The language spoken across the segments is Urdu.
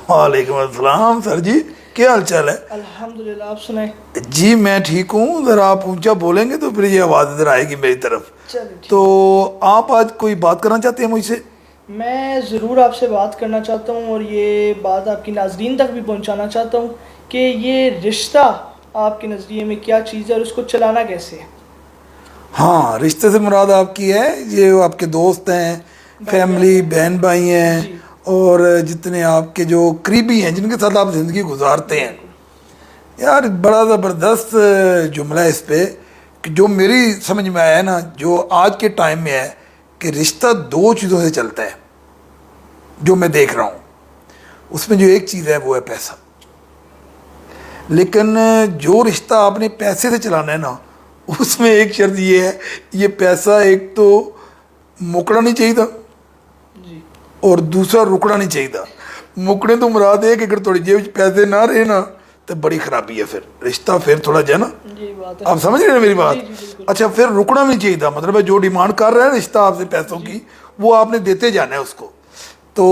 وعلیکم السلام سر جی، کیا حال چال ہے؟ الحمدللہ، آپ سنائیں؟ جی میں ٹھیک ہوں، ذرا آپ اونچا بولیں گے تو پھر یہ آواز ادھر آئے گی میری طرف۔ چلے ٹھیک۔ تو آپ آج کوئی بات کرنا چاہتے ہیں مجھ سے؟ میں ضرور آپ سے بات کرنا چاہتا ہوں، اور یہ بات آپ کی ناظرین تک بھی پہنچانا چاہتا ہوں کہ یہ رشتہ آپ کے نظریے میں کیا چیز ہے اور اس کو چلانا کیسے ہے؟ ہاں، رشتے سے مراد آپ کی ہے یہ آپ کے دوست ہیں، فیملی، بہن بھائی ہیں، جی اور جتنے آپ کے جو قریبی ہیں جن کے ساتھ آپ زندگی گزارتے ہیں۔ بالکل۔ یار بڑا زبردست جملہ ہے اس پہ، کہ جو میری سمجھ میں آیا ہے نا، جو آج کے ٹائم میں ہے کہ رشتہ دو چیزوں سے چلتا ہے، جو میں دیکھ رہا ہوں۔ اس میں جو ایک چیز ہے وہ ہے پیسہ، لیکن جو رشتہ آپ نے پیسے سے چلانا ہے نا، اس میں ایک شرط یہ ہے، یہ پیسہ ایک تو مکڑا نہیں چاہیے تھا، جی اور دوسرا رکڑا نہیں چاہیے تھا۔ مکڑے تو مراد ہے کہ اگر تھوڑی جیب پیسے نہ رہے نا تو بڑی خرابی ہے، پھر رشتہ پھر تھوڑا جو ہے نا، یہی بات ہے۔ آپ سمجھ رہے ہیں میری بات؟ جی جی بالکل۔ اچھا، پھر رکنا بھی نہیں چاہیے تھا، مطلب ہے جو ڈیمانڈ کر رہا ہے رشتہ آپ سے پیسوں کی، وہ آپ نے دیتے جانا ہے اس کو۔ تو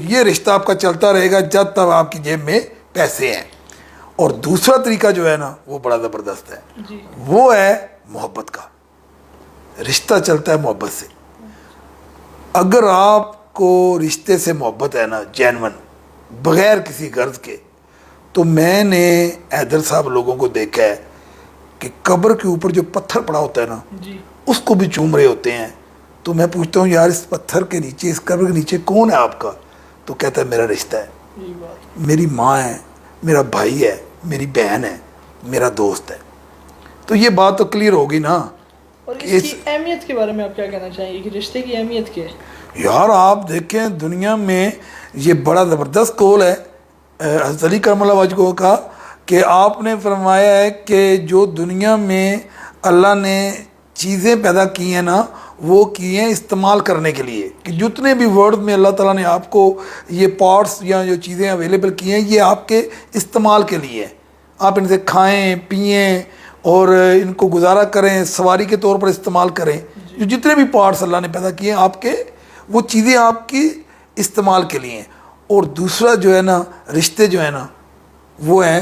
یہ رشتہ آپ کا چلتا رہے گا جب تک آپ کی جیب میں پیسے ہیں۔ اور دوسرا طریقہ جو ہے نا وہ بڑا زبردست ہے، جی وہ ہے محبت کا۔ رشتہ چلتا ہے محبت سے۔ اگر آپ کو رشتے سے محبت ہے نا، جینون، بغیر کسی غرض کے، تو میں نے حیدر صاحب لوگوں کو دیکھا ہے کہ قبر کے اوپر جو پتھر پڑا ہوتا ہے نا، جی اس کو بھی چوم رہے ہوتے ہیں۔ تو میں پوچھتا ہوں یار اس پتھر کے نیچے، اس قبر کے نیچے کون ہے آپ کا؟ تو کہتا ہے میرا رشتہ ہے، یہی بات ہے۔ میری ماں ہے، میرا بھائی ہے، میری بہن ہے، میرا دوست ہے۔ تو یہ بات تو کلیئر ہوگی نا اور کہ اس کی اہمیت کے بارے میں آپ کیا کہنا چاہیں گے کہ رشتے کی اہمیت کیا ہے؟ یار آپ دیکھیں دنیا میں یہ بڑا زبردست قول ہے حضرت علی کرم اللہ وجہہ کا، کہ آپ نے فرمایا ہے کہ جو دنیا میں اللہ نے چیزیں پیدا کی ہیں نا، وہ کی ہیں استعمال کرنے کے لیے، کہ جتنے بھی ورڈ میں اللہ تعالیٰ نے آپ کو یہ پارٹس یا جو چیزیں اویلیبل کی ہیں، یہ آپ کے استعمال کے لیے ہیں۔ آپ ان سے کھائیں پئیں اور ان کو گزارا کریں، سواری کے طور پر استعمال کریں۔ جو جتنے بھی پارٹس اللہ نے پیدا کیے ہیں آپ کے، وہ چیزیں آپ کی استعمال کے لیے ہیں۔ اور دوسرا جو ہے نا، رشتے جو ہے نا، وہ ہیں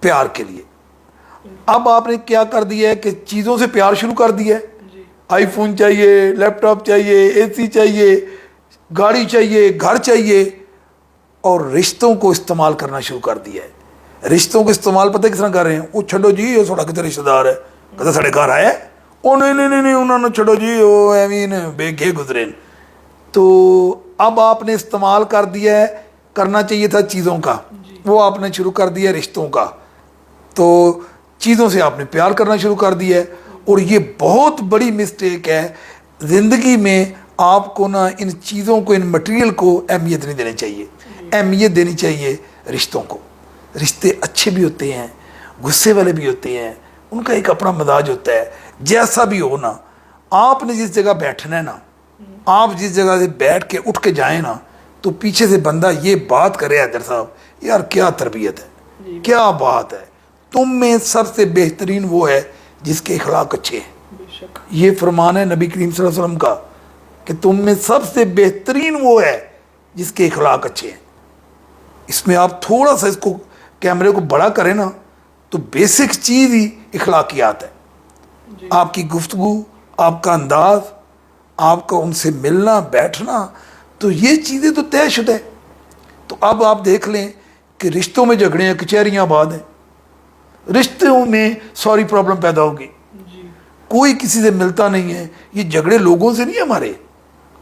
پیار کے لیے۔ اب آپ نے کیا کر دیا ہے کہ چیزوں سے پیار شروع کر دیا ہے۔ جی آئی فون چاہیے، لیپ ٹاپ چاہیے، اے سی چاہیے، گاڑی چاہیے، گھر چاہیے، اور رشتوں کو استعمال کرنا شروع کر دیا ہے۔ رشتوں کو استعمال پتہ کس طرح کر رہے ہیں؟ وہ چھڈو جی یہ ساڑا کتے رشتہ دار ہے، کہتے ساڑے گھر آیا ہے، او نہیں نہیں نہیں انہوں نے چھڈو جی وہ ایویں بے گھے گزرے۔ تو اب آپ نے استعمال کر دیا ہے، کرنا چاہیے تھا چیزوں کا، وہ آپ نے شروع کر دیا رشتوں کا۔ تو چیزوں سے آپ نے پیار کرنا شروع کر دیا ہے، اور یہ بہت بڑی مسٹیک ہے زندگی میں۔ آپ کو نا ان چیزوں کو، ان مٹیریل کو اہمیت نہیں دینی چاہیے، اہمیت دینی چاہیے رشتوں کو۔ رشتے اچھے بھی ہوتے ہیں، غصے والے بھی ہوتے ہیں، ان کا ایک اپنا مزاج ہوتا ہے۔ جیسا بھی ہو نا، آپ نے جس جگہ بیٹھنا ہے نا، آپ جس جگہ سے بیٹھ کے اٹھ کے جائیں نا، تو پیچھے سے بندہ یہ بات کرے حیدر صاحب یار کیا تربیت ہے، کیا بات ہے، تم میں سب سے بہترین وہ ہے جس کے اخلاق اچھے ہیں۔ بے شک۔ یہ فرمان ہے نبی کریم صلی اللہ علیہ وسلم کا کہ تم میں سب سے بہترین وہ ہے جس کے اخلاق اچھے ہیں۔ اس میں آپ تھوڑا سا اس کو کیمرے کو بڑا کریں نا، تو بیسک چیز ہی اخلاقیات ہے۔ جی آپ کی گفتگو، آپ کا انداز، آپ کا ان سے ملنا بیٹھنا، تو یہ چیزیں تو طے شدہ ہے۔ تو اب آپ دیکھ لیں کہ رشتوں میں جھگڑے ہیں، کچہریاں آباد ہیں، رشتوں میں سوری پرابلم پیدا ہوگی، جی کوئی کسی سے ملتا نہیں ہے۔ یہ جھگڑے لوگوں سے نہیں ہمارے،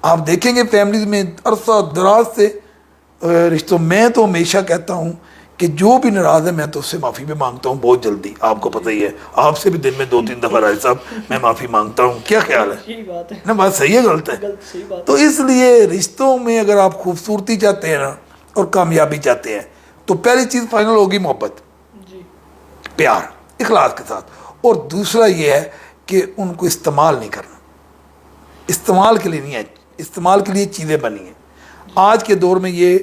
آپ دیکھیں گے فیملیز میں عرصہ دراز سے رشتوں۔ میں تو ہمیشہ کہتا ہوں کہ جو بھی ناراض ہے میں تو اس سے معافی بھی مانگتا ہوں بہت جلدی، آپ کو پتہ ہی ہے، آپ سے بھی دن میں 2-3 دفعہ راجہ صاحب میں معافی مانگتا ہوں۔ کیا خیال ہے یہی بات ہے۔ نا؟ بات صحیح ہے غلط ہے؟ غلط صحیح بات تو ہے۔ اس لیے رشتوں میں اگر آپ خوبصورتی چاہتے ہیں نا اور کامیابی چاہتے ہیں، تو پہلی چیز فائنل ہوگی محبت، جی پیار، اخلاص کے ساتھ۔ اور دوسرا یہ ہے کہ ان کو استعمال نہیں کرنا، استعمال کے لیے نہیں ہے، استعمال کے لیے چیزیں بنی ہیں۔ آج کے دور میں یہ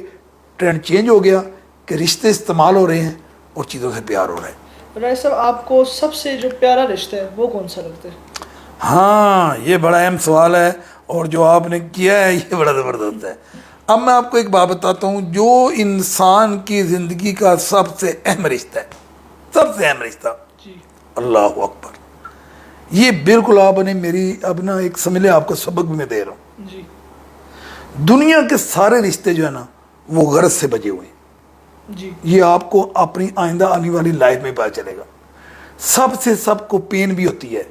ٹرینڈ چینج ہو گیا کہ رشتے استعمال ہو رہے ہیں اور چیزوں سے پیار ہو رہا ہے۔ راجہ صاحب، آپ کو سب سے جو پیارا رشتہ ہے وہ کون سا لگتا ہے؟ ہاں یہ بڑا اہم سوال ہے، اور جو آپ نے کیا ہے یہ بڑا زبردست ہے۔ اب میں آپ کو ایک بات بتاتا ہوں جو انسان کی زندگی کا سب سے اہم رشتہ ہے، سب سے اہم رشتہ، جی اللہ اکبر، یہ بالکل آپ نے میری اب نا ایک سمجھ لیں آپ کو سبق بھی میں دے رہا ہوں. جی دنیا کے سارے رشتے جو ہے نا وہ غرض سے بجے ہوئے ہیں. جی یہ آپ کو اپنی آئندہ آنے والی لائف میں پتا چلے گا. سب کو پین بھی ہوتی ہے.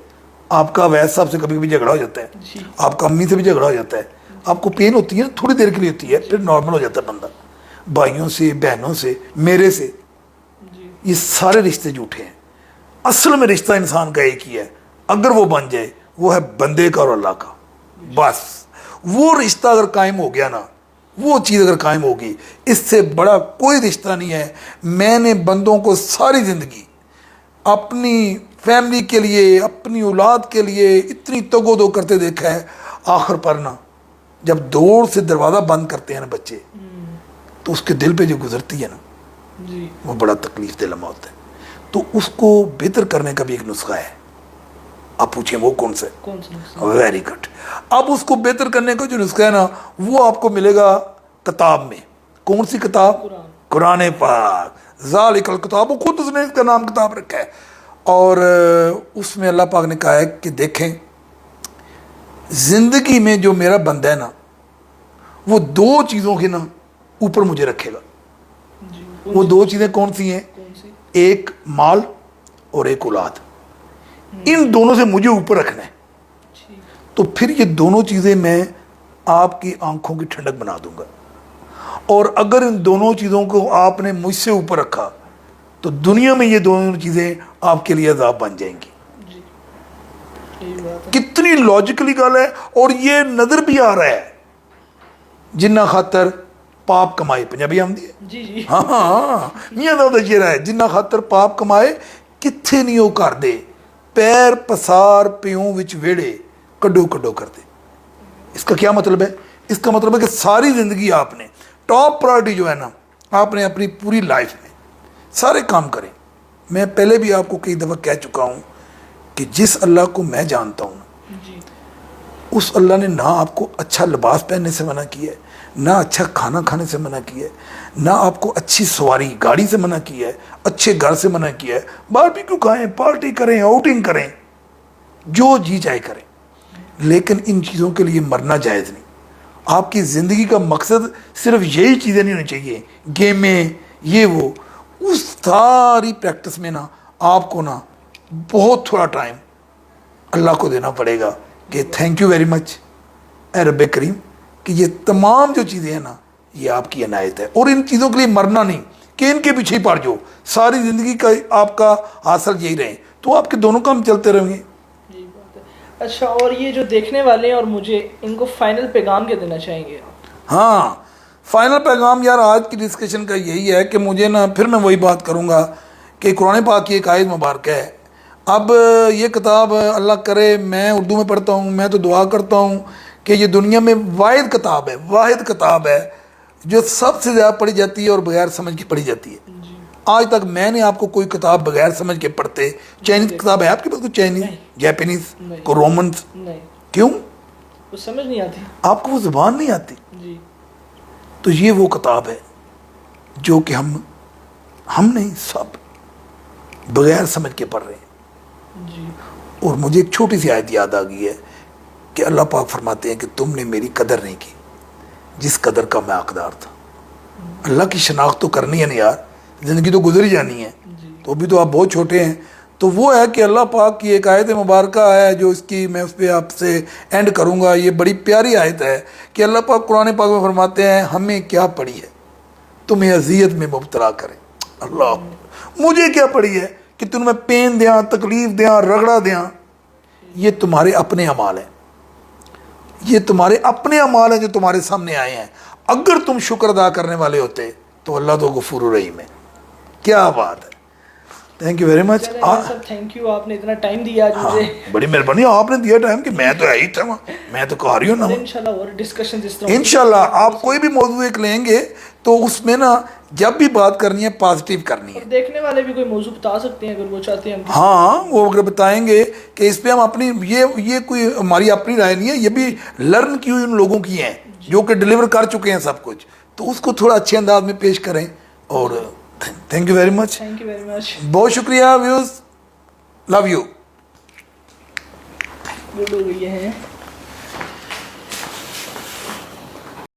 آپ کا ویس صاحب سے کبھی کبھی جھگڑا ہو جاتا ہے، جی آپ کا امی سے بھی جھگڑا ہو جاتا ہے، آپ کو پین ہوتی ہے، تھوڑی دیر کے لیے ہوتی ہے، پھر نارمل ہو جاتا ہے بندہ. بھائیوں سے، بہنوں سے، میرے سے، جی یہ سارے رشتے جھوٹے ہیں. اصل میں رشتہ انسان کا ایک ہی ہے، اگر وہ بن جائے وہ ہے بندے کا اور اللہ کا. بس وہ رشتہ اگر قائم ہو گیا نا، وہ چیز اگر قائم ہوگی، اس سے بڑا کوئی رشتہ نہیں ہے. میں نے بندوں کو ساری زندگی اپنی فیملی کے لیے، اپنی اولاد کے لیے اتنی تگ و دو کرتے دیکھا ہے. آخر پر نا جب دور سے دروازہ بند کرتے ہیں نا بچے، تو اس کے دل پہ جو گزرتی ہے نا جی وہ بڑا تکلیف دہ لمحہ ہوتا ہے. تو اس کو بہتر کرنے کا بھی ایک نسخہ ہے. آپ پوچھیں وہ کون سا ہے؟ کون سا نقصان؟ Very good. اب اس کو بہتر کرنے کا جو نسخہ ہے نا وہ آپ کو ملے گا کتاب میں. کون سی کتاب؟ قرآن. قرآن پاک. ذالک الکتاب، وہ خود اس نے اس کا نام کتاب رکھا ہے. اور اس میں اللہ پاک نے کہا ہے کہ دیکھیں زندگی میں جو میرا بندہ ہے نا وہ دو چیزوں کے نا اوپر مجھے رکھے گا. جی وہ دو چیزیں کون سی ہیں؟ کون سی؟ ایک مال اور ایک اولاد. ان دونوں سے مجھے اوپر رکھنا ہے. ٹھیک. تو پھر یہ دونوں چیزیں میں آپ کی آنکھوں کی ٹھنڈک بنا دوں گا. اور اگر ان دونوں چیزوں کو آپ نے مجھ سے اوپر رکھا تو دنیا میں یہ دونوں چیزیں آپ کے لیے عذاب بن جائیں گی. جی یہی بات ہے. کتنی لاجیکلی گل ہے. اور یہ نظر بھی آ رہا ہے. جنہ خاطر پاپ کمائے، پنجابی آمدی ہے. جی جی ہاں میاں دا شعر ہے، جنہ خاطر پاپ کمائے کتھے نہیں وہ کر دے، پیر پسار پیوں وچ ویڑے کڈو کڈو کر دے. اس کا کیا مطلب ہے؟ اس کا مطلب ہے کہ ساری زندگی آپ نے ٹاپ پرائرٹی جو ہے نا آپ نے اپنی پوری لائف میں سارے کام کریں. میں پہلے بھی آپ کو کئی دفعہ کہہ چکا ہوں کہ جس اللہ کو میں جانتا ہوں جی اس اللہ نے نہ آپ کو اچھا لباس پہننے سے منع کیا ہے، نہ اچھا کھانا کھانے سے منع کیا ہے، نہ آپ کو اچھی سواری گاڑی سے منع کیا ہے، اچھے گھر سے منع کیا ہے. باربیکیو کھائیں، پارٹی کریں، آؤٹنگ کریں، جو جی چاہے کریں، لیکن ان چیزوں کے لیے مرنا جائز نہیں. آپ کی زندگی کا مقصد صرف یہی چیزیں نہیں ہونی چاہیے، گیمیں یہ وہ. اس ساری پریکٹس میں نا آپ کو نا بہت تھوڑا ٹائم اللہ کو دینا پڑے گا کہ تھینک یو ویری مچ اے رب کریم کہ یہ تمام جو چیزیں ہیں نا یہ آپ کی عنایت ہے. اور ان چیزوں کے لیے مرنا نہیں کہ ان کے پیچھے ہی پڑ جاؤ، ساری زندگی کا آپ کا حاصل یہی رہے تو آپ کے دونوں کام چلتے رہیں گے. یہی بات ہے. اچھا، اور یہ جو دیکھنے والے ہیں اور مجھے، ان کو فائنل پیغام کیا دینا چاہیں گے آپ؟ ہاں فائنل پیغام یار آج کی ڈسکشن کا یہی ہے کہ مجھے نا پھر میں وہی بات کروں گا کہ قرآن پاک کی ایک آیت مبارکہ ہے. اب یہ کتاب اللہ کرے میں اردو میں پڑھتا ہوں، میں تو دعا کرتا ہوں کہ یہ دنیا میں واحد کتاب ہے جو سب سے زیادہ پڑھی جاتی ہے اور بغیر سمجھ کے پڑھی جاتی ہے. جی آج تک میں نے آپ کو کوئی کتاب بغیر سمجھ کے پڑھتے، چائنیز کتاب ہے آپ کے پاس کوئی چائنیز، جیپنیز، نہیں. کوئی رومنز؟ نہیں، کیوں؟ وہ سمجھ نہیں آتی. آپ کو وہ زبان نہیں آتی. جی تو یہ وہ کتاب ہے جو کہ ہم نہیں سب بغیر سمجھ کے پڑھ رہے ہیں. جی اور مجھے ایک چھوٹی سی آیت یاد آ گئی ہے کہ اللہ پاک فرماتے ہیں کہ تم نے میری قدر نہیں کی جس قدر کا میں حقدار تھا. اللہ کی شناخت تو کرنی ہے نا یار، زندگی تو گزر ہی جانی ہے. جی تو ابھی تو آپ بہت چھوٹے ہیں. تو وہ ہے کہ اللہ پاک کی ایک آیت مبارکہ ہے جو اس کی میں اس پہ آپ سے اینڈ کروں گا. یہ بڑی پیاری آیت ہے کہ اللہ پاک قرآن پاک میں فرماتے ہیں ہمیں کیا پڑی ہے تمہیں اذیت میں مبتلا کریں. اللہ مجھے کیا پڑی ہے کہ تمہیں پین دیاں، تکلیف دیاں، رگڑا دیاں. یہ تمہارے اپنے اعمال ہیں، یہ تمہارے اپنے اعمال ہیں جو تمہارے سامنے آئے ہیں. اگر تم شکر ادا کرنے والے ہوتے تو اللہ تو غفور الرحیم ہے. کیا بات ہے. Thank you very much. Sir thank you, آپ نے اتنا ٹائم دیا آج مجھے. بڑی مہربانی آپ نے دیا ٹائم کہ میں تو ہے ہی تھا، میں تو کہا رہی ہوں نا. انشاءاللہ اور ڈسکشن اس طرح انشاءاللہ آپ کوئی بھی موضوع ایک لیں گے تو اس میں نا جب بھی بات کرنی ہے پازیٹیو کرنی ہے. اور دیکھنے والے بھی کوئی موضوع بتا سکتے ہیں اگر وہ چاہتے ہیں. ہاں وہ اگر بتائیں گے کہ اس پہ ہم اپنی یہ کوئی ہماری اپنی رائے نہیں ہے، یہ بھی لرن کی ہوئی ان لوگوں کی ہیں جو کہ ڈلیور کر چکے ہیں سب کچھ, تو اس کو تھوڑا اچھے انداز میں پیش کریں. اور thank you very much, thank you very much. بہت شکریہ ویوز, لو یو. گڈ ہو گئی ہے.